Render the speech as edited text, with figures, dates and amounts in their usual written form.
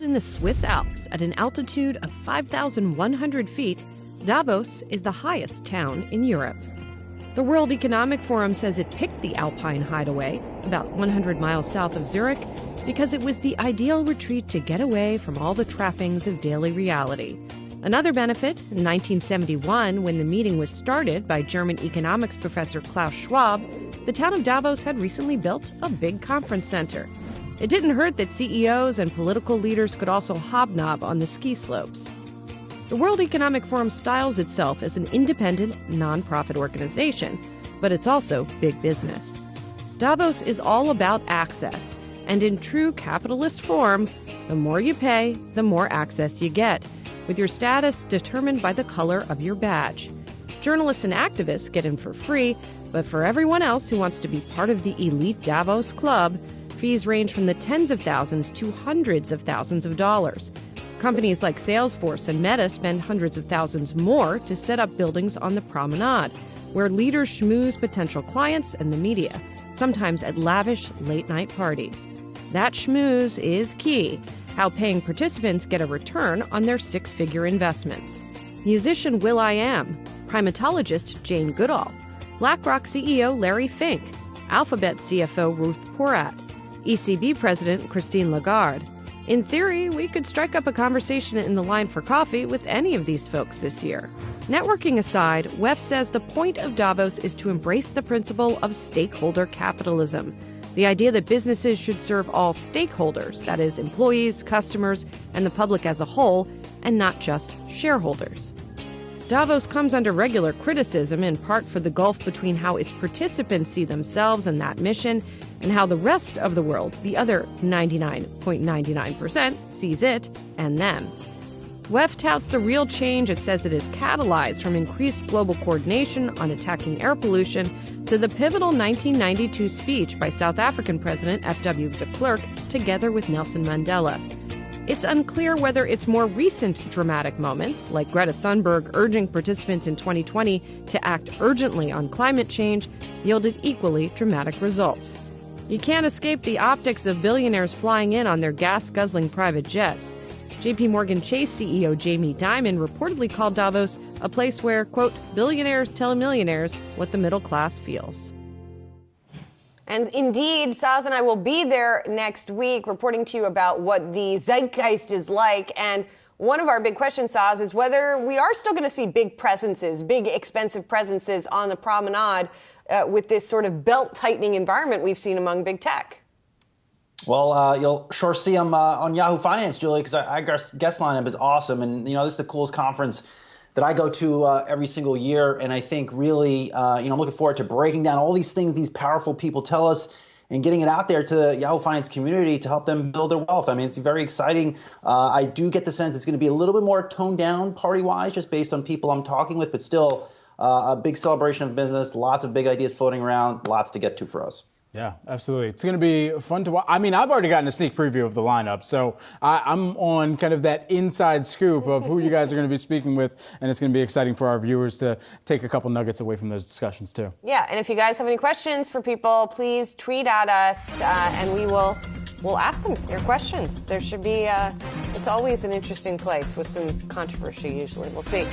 In the Swiss Alps, at an altitude of 5,100 feet, Davos is the highest town in Europe. The World Economic Forum says it picked the Alpine hideaway, about 100 miles south of Zurich, because it was the ideal retreat to get away from all the trappings of daily reality. Another benefit, in 1971, when the meeting was started by German economics professor Klaus Schwab, the town of Davos had recently built a big conference center. It didn't hurt that CEOs and political leaders could also hobnob on the ski slopes. The World Economic Forum styles itself as an independent, nonprofit organization, but it's also big business. Davos is all about access, and in true capitalist form, the more you pay, the more access you get, with your status determined by the color of your badge. Journalists and activists get in for free, but for everyone else who wants to be part of the elite Davos Club, fees range from the tens of thousands to hundreds of thousands of dollars. Companies like Salesforce and Meta spend hundreds of thousands more to set up buildings on the promenade, where leaders schmooze potential clients and the media, sometimes at lavish late-night parties. That schmooze is key, how paying participants get a return on their six-figure investments. Musician will.i.am, primatologist Jane Goodall, BlackRock CEO Larry Fink, Alphabet CFO Ruth Porat, ECB President Christine Lagarde. In theory, we could strike up a conversation in the line for coffee with any of these folks this year. Networking aside, WEF says the point of Davos is to embrace the principle of stakeholder capitalism, the idea that businesses should serve all stakeholders, that is, employees, customers, and the public as a whole, and not just shareholders. Davos comes under regular criticism, in part for the gulf between how its participants see themselves and that mission, and how the rest of the world, the other 99.99%, sees it and them. WEF touts the real change it says it has catalyzed, from increased global coordination on attacking air pollution to the pivotal 1992 speech by South African President F.W. de Klerk together with Nelson Mandela. It's unclear whether its more recent dramatic moments, like Greta Thunberg urging participants in 2020 to act urgently on climate change, yielded equally dramatic results. You can't escape the optics of billionaires flying in on their gas-guzzling private jets. J.P. Morgan Chase CEO Jamie Dimon reportedly called Davos a place where, quote, billionaires tell millionaires what the middle class feels. And indeed, Saz and I will be there next week reporting to you about what the zeitgeist is like. And one of our big questions, Saz, is whether we are still going to see big presences, big expensive presences on the promenade with this sort of belt-tightening environment we've seen among big tech. Well, you'll sure see them on Yahoo Finance, Julie, because our guest lineup is awesome. And, this is the coolest conference that I go to every single year. And I think really, I'm looking forward to breaking down all these things these powerful people tell us and getting it out there to the Yahoo Finance community to help them build their wealth. I mean, it's very exciting. I do get the sense it's going to be a little bit more toned down party-wise, just based on people I'm talking with, but still a big celebration of business, lots of big ideas floating around, lots to get to for us. Yeah, absolutely. It's going to be fun to watch. I mean, I've already gotten a sneak preview of the lineup, so I'm on kind of that inside scoop of who you guys are going to be speaking with, and it's going to be exciting for our viewers to take a couple nuggets away from those discussions, too. Yeah, and if you guys have any questions for people, please tweet at us, and we'll ask them your questions. There should be, it's always an interesting place with some controversy, usually. We'll see.